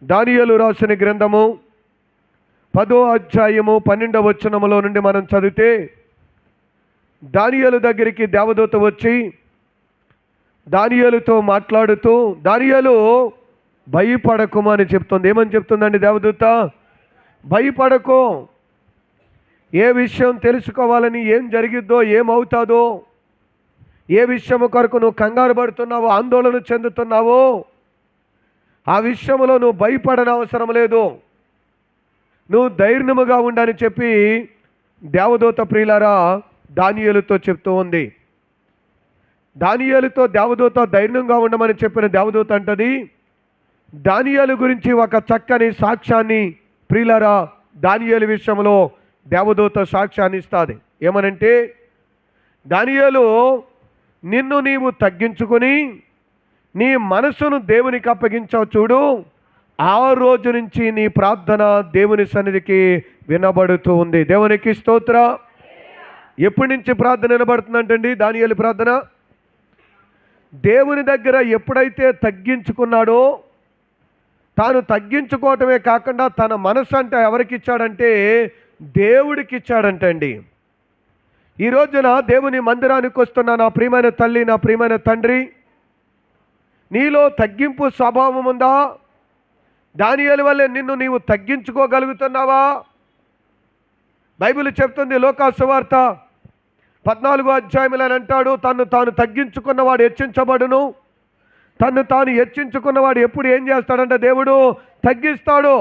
దానియేలు రాసిన గ్రంథము 10వ అధ్యాయము 12వ వచనములో నుండి మనం చదివితే, దానియేలు దగ్గరికి దేవదూత వచ్చి దానియేలుతో మాట్లాడుతూ, దానియేలు భయపడకుము అని చెప్తుంది. ఏమని చెప్తుందండి దేవదూత? భయపడకు. ఏ విషయం తెలుసుకోవాలని, ఏం జరిగిద్దో, ఏమవుతాదో, ఏ విషయము కొరకు నువ్వు కంగారు పడుతున్నావో, ఆందోళన చెందుతున్నావో, ఆ విషయంలో నువ్వు భయపడని అవసరం లేదు, నువ్వు ధైర్యముగా ఉండని చెప్పి దేవదూత ప్రియులారా దానియేలుతో చెప్తూ ఉంది. దానియేలుతో దేవదూత ధైర్యంగా ఉండమని చెప్పిన దేవదూత అంటది, దానియేలు గురించి ఒక చక్కని సాక్ష్యాన్ని ప్రియులారా దానియేలు విషయంలో దేవదూత సాక్ష్యాన్ని ఇస్తుంది. ఏమనంటే, దానియేలు, నిన్ను నీవు తగ్గించుకొని నీ మనసును దేవునికి అప్పగించావు చూడు, ఆ రోజు నుంచి నీ ప్రార్థన దేవుని సన్నిధికి వినబడుతూ ఉంది. దేవునికి స్తోత్ర. ఎప్పటి నుంచి ప్రార్థన వినబడుతుందంటండి? దానియేలు ప్రార్థన దేవుని దగ్గర ఎప్పుడైతే తగ్గించుకున్నాడో, తాను తగ్గించుకోవటమే కాకుండా తన మనసు అంటే ఎవరికి ఇచ్చాడంటే దేవుడికి ఇచ్చాడంటండి. ఈ రోజున దేవుని మందిరానికి వస్తున్న నా ప్రియమైన తల్లి, నా ప్రియమైన తండ్రి, నీలో తగ్గింపు స్వభావం ఉందా? దానియేలు వల్లే నిన్ను నీవు తగ్గించుకోగలుగుతున్నావా? బైబిల్ చెప్తుంది, లూకా సువార్త 14వ అధ్యాయంలో అంటాడు, తను తాను తగ్గించుకున్నవాడు హెచ్చించబడును. తను తాను హెచ్చించుకున్నవాడు ఎప్పుడు ఏం చేస్తాడంటే దేవుడు తగ్గిస్తాడు.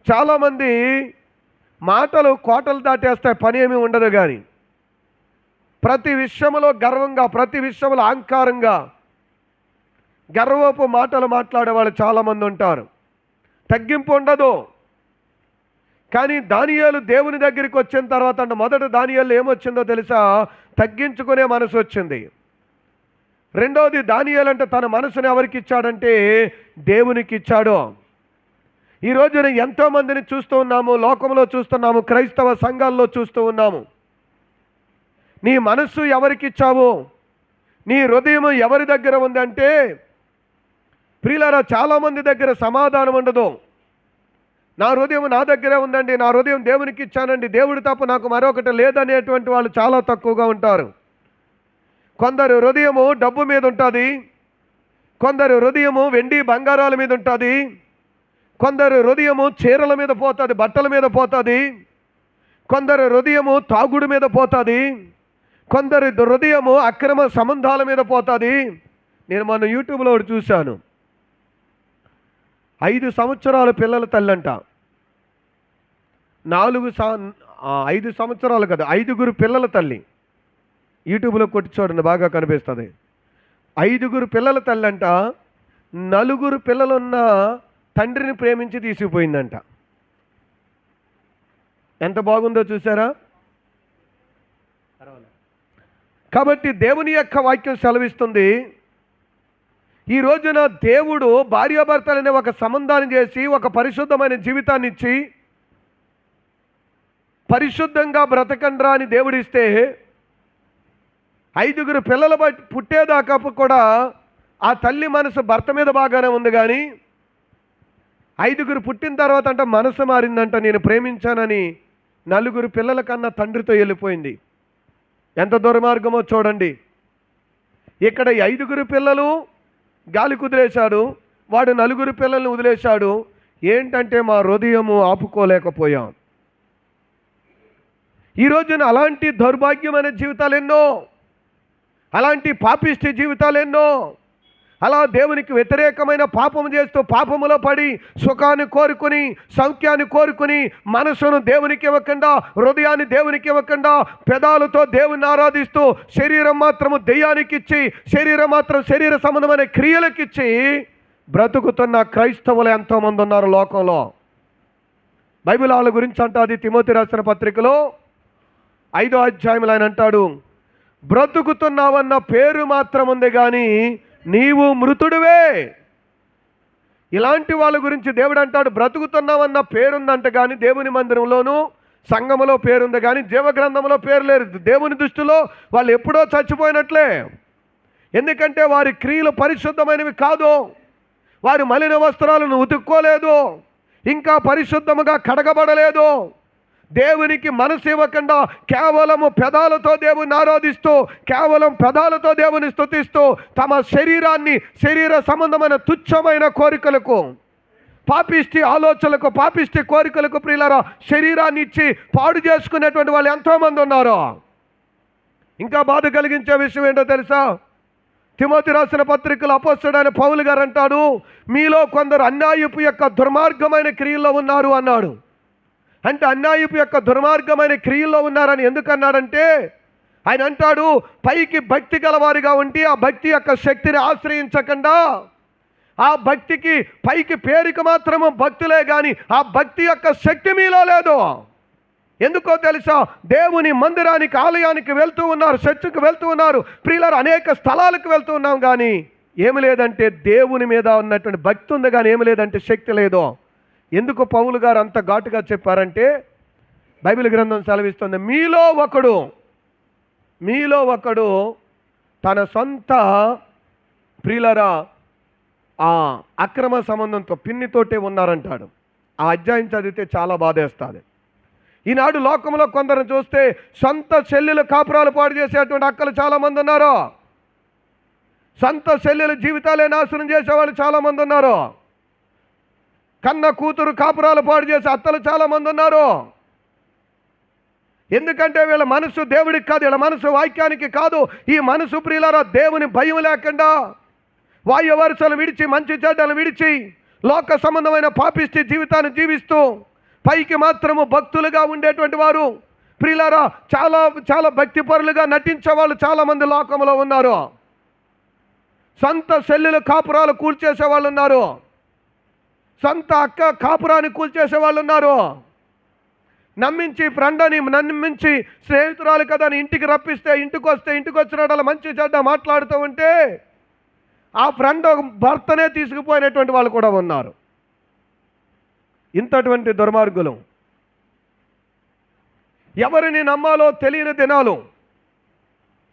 చాలామంది మాటలు కోటలు దాటేస్తాయి, పని ఏమీ ఉండదు. కానీ ప్రతి విషయంలో గర్వంగా, ప్రతి విషయంలో అహంకారంగా, గర్వపు మాటలు మాట్లాడే వాళ్ళు చాలామంది ఉంటారు. తగ్గింపు ఉండదు. కానీ దానియేలు దేవుని దగ్గరికి వచ్చిన తర్వాత అంటే మొదట దానియేలు ఏమొచ్చిందో తెలుసా? తగ్గించుకునే మనసు వచ్చింది. రెండవది, దానియేలు అంటే తన మనసుని ఎవరికి ఇచ్చాడంటే దేవునికి ఇచ్చాడు. ఈ రోజున ఎంతోమందిని చూస్తూ ఉన్నాము, లోకంలో చూస్తున్నాము, క్రైస్తవ సంఘాల్లో చూస్తూ ఉన్నాము. నీ మనస్సు ఎవరికి ఇచ్చావు? నీ హృదయం ఎవరి దగ్గర ఉందంటే ప్రియులారా చాలామంది దగ్గర సమాధానం ఉండదు. నా హృదయం నా దగ్గరే ఉందండి, నా హృదయం దేవునికి ఇచ్చానండి, దేవుడు తప్ప నాకు మరొకటి లేదనేటువంటి వాళ్ళు చాలా తక్కువగా ఉంటారు. కొందరు హృదయము డబ్బు మీద ఉంటుంది, కొందరు హృదయము వెండి బంగారాల మీద ఉంటుంది, కొందరు హృదయము చీరల మీద పోతుంది, బట్టల మీద పోతుంది, కొందరు హృదయము తాగుడు మీద పోతుంది, కొందరు హృదయము అక్రమ సంబంధాల మీద పోతుంది. నేను మొన్న యూట్యూబ్లో ఒకటి చూశాను. 5 సంవత్సరాల పిల్లల తల్లంట. 5 సంవత్సరాలు కదా, 5గురు పిల్లల తల్లి. యూట్యూబ్లో కొట్టి చూడండి, బాగా కనిపిస్తుంది. 5గురు పిల్లల తల్లి అంట. 4 పిల్లలున్న తండ్రిని ప్రేమించి తీసుకుపోయిందంట. ఎంత బాగుందో చూసారా? కాబట్టి దేవుని యొక్క వాక్యం సెలవిస్తుంది, ఈ రోజున దేవుడు భార్యాభర్తలనే ఒక సంబంధాన్ని చేసి ఒక పరిశుద్ధమైన జీవితాన్ని ఇచ్చి పరిశుద్ధంగా బ్రతకండ్రా అని దేవుడిస్తే 5గురు పిల్లలు పుట్టేదాకా కూడా ఆ తల్లి మనసు భర్త మీద బాగానే ఉంది. కానీ 5గురు పుట్టిన తర్వాత అంట మనసు మారిందంట. నేను ప్రేమించానని 4 పిల్లల కన్నా తండ్రితో వెళ్ళిపోయింది. ఎంత దుర్మార్గమో చూడండి. ఇక్కడ 5గురు పిల్లలు గాలి కుదిలేశాడు, వాడు 4 పిల్లల్ని వదిలేశాడు. ఏంటంటే మా హృదయము ఆపుకోలేకపోయాం. ఈ రోజున అలాంటి దౌర్భాగ్యమైన జీవితాలు ఎన్నో, అలాంటి పాపిష్టి జీవితాలు ఎన్నో, అలా దేవునికి వ్యతిరేకమైన పాపము చేస్తూ పాపములో పడి సుఖాన్ని కోరుకుని, సౌఖ్యాన్ని కోరుకుని, మనసును దేవునికి ఇవ్వకుండా, హృదయాన్ని దేవునికి ఇవ్వకుండా, పెదాలతో దేవుని ఆరాధిస్తూ శరీరం మాత్రము దెయ్యానికి ఇచ్చి, శరీరం మాత్రం శరీర సంబంధమైన క్రియలకిచ్చి బ్రతుకుతున్న క్రైస్తవులు ఎంతోమంది ఉన్నారు లోకంలో. బైబిల్ వాళ్ళ గురించి అంటాది. తిమోతి రాసిన పత్రికలో 5వ అధ్యాయంలో ఆయన అంటాడు, బ్రతుకుతున్నావన్న పేరు మాత్రం ఉంది కానీ నీవు మృతుడివే. ఇలాంటి వాళ్ళ గురించి దేవుడు అంటాడు, బ్రతుకుతున్నావన్న పేరుందంట కానీ దేవుని మందిరంలోనూ సంఘములో పేరుంది కానీ జీవగ్రంథంలో పేరు లేదు. దేవుని దృష్టిలో వాళ్ళు ఎప్పుడో చచ్చిపోయినట్లే. ఎందుకంటే వారి క్రియలు పరిశుద్ధమైనవి కాదు, వారి మలిన వస్త్రాలను ఉతుక్కోలేదు, ఇంకా పరిశుద్ధముగా కడగబడలేదు. దేవునికి మనసు ఇవ్వకుండా కేవలము పెదాలతో దేవుని ఆరాధిస్తూ, కేవలం పెదాలతో దేవుని స్తుతిస్తూ, తమ శరీర సంబంధమైన తుచ్చమైన కోరికలకు, పాపిష్టి ఆలోచనలకు, పాపిష్టి కోరికలకు ప్రియులారా శరీరాన్ని ఇచ్చి పాడు చేసుకునేటువంటి వాళ్ళు ఎంతోమంది ఉన్నారు. ఇంకా బాధ కలిగించే విషయం ఏంటో తెలుసా? తిమోతి రాసిన పత్రికలు అపోస్తలుడైన పౌలు గారు అంటాడు, మీలో కొందరు అన్యాయపు యొక్క దుర్మార్గమైన క్రియల్లో ఉన్నారు అన్నాడు. అంటే అన్యాయపు యొక్క దుర్మార్గమైన క్రియల్లో ఉన్నారని ఎందుకు అన్నాడంటే, ఆయన అంటాడు, పైకి భక్తి గలవారిగా ఉండి ఆ భక్తి యొక్క శక్తిని ఆశ్రయించకుండా, ఆ భక్తికి పైకి పేరుకి మాత్రము భక్తులే కానీ ఆ భక్తి యొక్క శక్తి మీలో లేదు. ఎందుకో తెలుసా? దేవుని మందిరానికి, ఆలయానికి వెళ్తూ ఉన్నారు, చర్చికి వెళ్తూ ఉన్నారు, ప్రియులారు అనేక స్థలాలకు వెళ్తూ ఉన్నాం, కానీ ఏమి లేదంటే దేవుని మీద ఉన్నటువంటి భక్తి ఉంది, కానీ ఏమి లేదంటే శక్తి లేదు. ఎందుకు పౌలు గారు అంత ఘాటుగా చెప్పారంటే, బైబిల్ గ్రంథం సెలవిస్తుంది, మీలో ఒకడు తన సొంత ప్రియులారా ఆ అక్రమ సంబంధంతో పిన్నితోటే ఉన్నారంటాడు. ఆ అధ్యాయం చదివితే చాలా బాధేస్తుంది. ఈనాడు లోకంలో కొందరు చూస్తే సొంత చెల్లెలు కాపురాలు పాడు చేసేటువంటి అక్కలు చాలామంది ఉన్నారు. సొంత చెల్లెలు జీవితాలే నాశనం చేసేవాళ్ళు చాలామంది ఉన్నారు. కన్న కూతురు కాపురాలు పాడు చేసే అత్తలు చాలామంది ఉన్నారు. ఎందుకంటే వీళ్ళ మనసు దేవుడికి కాదు, వీళ్ళ మనసు వాక్యానికి కాదు. ఈ మనసు ప్రియులారా దేవుని భయం లేకుండా వాయు వరుసలు విడిచి, మంచి చెడ్డలు విడిచి, లోక సంబంధమైన పాపిష్టి జీవితాన్ని జీవిస్తూ పైకి మాత్రము భక్తులుగా ఉండేటువంటి వారు ప్రియులారా చాలా చాలా భక్తిపరులుగా నటించే వాళ్ళు చాలామంది లోకంలో ఉన్నారు. సొంత చెల్లెలు కాపురాలు కూల్చేసే వాళ్ళు ఉన్నారు. సొంత అక్క కాపురాన్ని కూల్చేసే వాళ్ళు ఉన్నారు. నమ్మించి ఫ్రెండ్ని, నమ్మించి స్నేహితురాలు కదా అని ఇంటికి రప్పిస్తే, ఇంటికి వచ్చినట్టు మంచి చెడ్డ మాట్లాడుతూ ఉంటే ఆ ఫ్రెండ్ భర్తనే తీసుకుపోయినటువంటి వాళ్ళు కూడా ఉన్నారు. ఇంతటువంటి దుర్మార్గులు, ఎవరిని నమ్మాలో తెలియని దినాలు,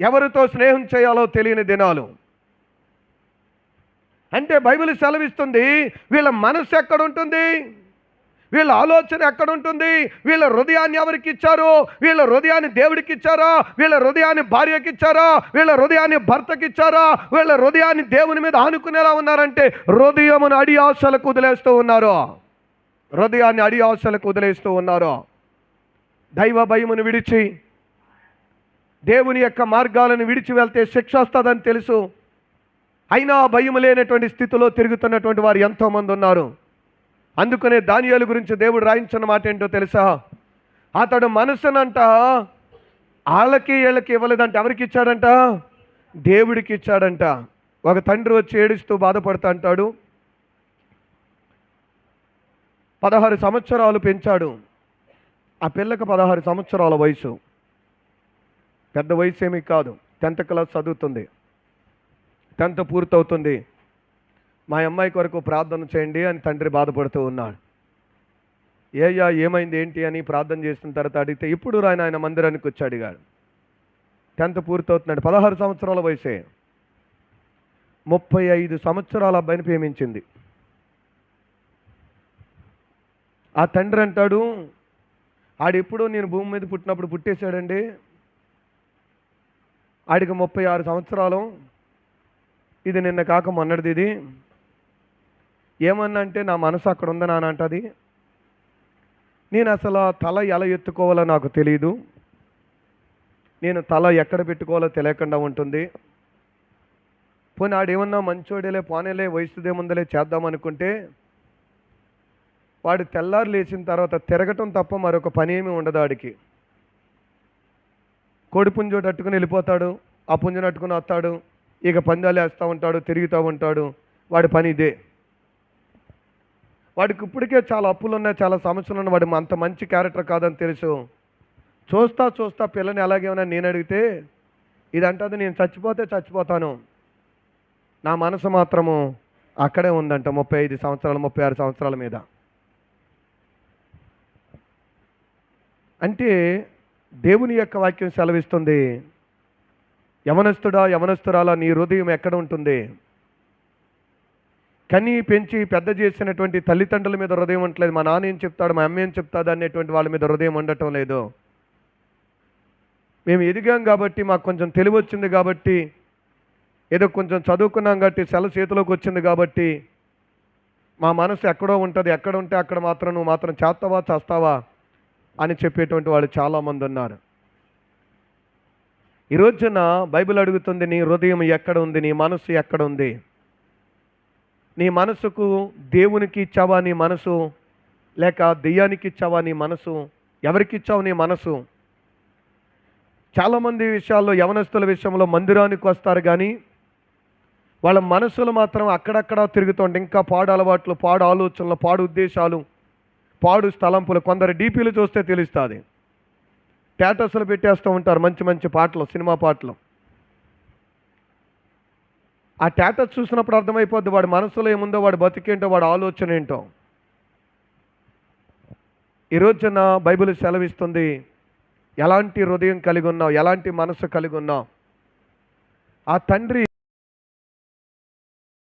ఎవరితో స్నేహం చేయాలో తెలియని దినాలు. అంటే బైబిల్ సెలవిస్తుంది, వీళ్ళ మనసు ఎక్కడుంటుంది, వీళ్ళ ఆలోచన ఎక్కడుంటుంది, వీళ్ళ హృదయాన్ని ఎవరికి ఇచ్చారు? వీళ్ళ హృదయాన్ని దేవుడికి ఇచ్చారా? వీళ్ళ హృదయాన్ని భార్యకి ఇచ్చారా? వీళ్ళ హృదయాన్ని భర్తకి ఇచ్చారా? వీళ్ళ హృదయాన్ని దేవుని మీద ఆనుకునేలా ఉన్నారంటే హృదయమును అడి ఆశలకు వదిలేస్తూ ఉన్నారు. హృదయాన్ని అడి ఆశలకు వదిలేస్తూ ఉన్నారు. దైవ భయమును విడిచి దేవుని యొక్క మార్గాలను విడిచి వెళ్తే శిక్ష వస్తుందని తెలుసు, అయినా భయం లేనటువంటి స్థితిలో తిరుగుతున్నటువంటి వారు ఎంతోమంది ఉన్నారు. అందుకనే దానియేలు గురించి దేవుడు రాయించిన మాట ఏంటో తెలుసా? అతడు మనసునంట వాళ్ళకి వీళ్ళకి ఇవ్వలేదంట. ఎవరికి ఇచ్చాడంట? దేవుడికి ఇచ్చాడంట. ఒక తండ్రి వచ్చి ఏడుస్తూ బాధపడుతూ అంటాడు, 16 సంవత్సరాలు పెంచాడు. ఆ పిల్లకి 16 సంవత్సరాల వయసు, పెద్ద వయసు ఏమీ కాదు. 10th క్లాస్ చదువుతుంది, 10th పూర్తవుతుంది. మా అమ్మాయి కొరకు ప్రార్థన చేయండి అని తండ్రి బాధపడుతూ ఉన్నాడు. ఏమైంది ఏంటి అని ప్రార్థన చేసిన తర్వాత అడిగితే, ఇప్పుడు ఆయన మందిరానికి వచ్చి అడిగాడు. 10th పూర్తవుతున్నాడు, 16 సంవత్సరాల వయసే. 35 సంవత్సరాల అబ్బాయిని ప్రేమించింది. ఆ తండ్రి అంటాడు, ఆడెప్పుడో నేను భూమి మీద పుట్టినప్పుడు పుట్టేశాడండి, ఆడికి 36 సంవత్సరాలు, ఇది నిన్న కాక మొన్నటిది. ఇది ఏమన్నా అంటే నా మనసు అక్కడ ఉందని అని అంటది. నేను అసలు తల ఎలా ఎత్తుకోవాలో నాకు తెలియదు, నేను తల ఎక్కడ పెట్టుకోవాలో తెలియకుండా ఉంటుంది. పోనీ ఆడేమన్నా మంచోడేలే, పోనేలే, వయసుదేముందలే చేద్దామనుకుంటే వాడు తెల్లారు లేచిన తర్వాత తిరగటం తప్ప మరొక పని ఏమీ ఉండదు. ఆడికి కోడి పుంజోటి అట్టుకుని వెళ్ళిపోతాడు, ఆ పుంజుని అట్టుకుని వస్తాడు, ఇక పందాలు వేస్తూ ఉంటాడు, తిరుగుతూ ఉంటాడు. వాడి పని ఇదే. వాడికి ఇప్పటికే చాలా అప్పులు ఉన్నాయి, చాలా సమస్యలు ఉన్నాయి. వాడు అంత మంచి క్యారెక్టర్ కాదని తెలుసు. చూస్తా పిల్లని ఎలాగేమన్నా నేను అడిగితే ఇదంటది, నేను చచ్చిపోతే చచ్చిపోతాను, నా మనసు మాత్రము అక్కడే ఉందంట. 35 సంవత్సరాలు, 36 సంవత్సరాల మీద. అంటే దేవుని యొక్క వాక్యం సెలవిస్తుంది, యవనస్తుడా యవనస్తురాలా నీ హృదయం ఎక్కడ ఉంటుంది? కని పెంచి పెద్ద చేసినటువంటి తల్లిదండ్రుల మీద హృదయం ఉండట్లేదు. మా నాన్న ఏం చెప్తాడు, మా అమ్మ ఏం చెప్తాడు అనేటువంటి వాళ్ళ మీద హృదయం ఉండటం లేదు. మేము ఎదిగాం కాబట్టి, మాకు కొంచెం తెలివి వచ్చింది కాబట్టి, ఏదో కొంచెం చదువుకున్నాం కాబట్టి, సెల చేతిలోకి వచ్చింది కాబట్టి, మా మనసు ఎక్కడో ఉంటుంది, ఎక్కడ ఉంటే అక్కడ మాత్రం నువ్వు మాత్రం చేస్తావా చేస్తావా అని చెప్పేటువంటి వాళ్ళు చాలామంది ఉన్నారు. ఈ రోజున బైబిల్ అడుగుతుంది, నీ హృదయం ఎక్కడ ఉంది, నీ మనసు ఎక్కడ ఉంది? నీ మనసుకు దేవునికి ఇచ్చావా నీ మనసు, లేక దెయ్యానికి ఇచ్చావా నీ మనసు? ఎవరికి ఇచ్చావు నీ మనసు? చాలామంది విషయాల్లో, యవనస్తుల విషయంలో మందిరానికి వస్తారు కానీ వాళ్ళ మనసులు మాత్రం అక్కడక్కడ తిరుగుతుంటే ఇంకా పాడు అలవాట్లు, పాడు ఆలోచనలు, పాడు ఉద్దేశాలు, పాడు స్థలంపులు. కొందరు డీపీలు చూస్తే తెలుస్తుంది. స్టేటస్లు పెట్టేస్తూ ఉంటారు మంచి మంచి పాటలు, సినిమా పాటలు. ఆ స్టేటస్ చూసినప్పుడు అర్థమైపోద్ది వాడి మనసులో ఏముందో, వాడి బతికేంటో, వాడి ఆలోచన ఏంటో. ఈ రోజున బైబిల్ సెలవిస్తుంది, ఎలాంటి హృదయం కలిగి ఉన్నావు, ఎలాంటి మనసు కలిగి ఉన్నావు? ఆ తండ్రి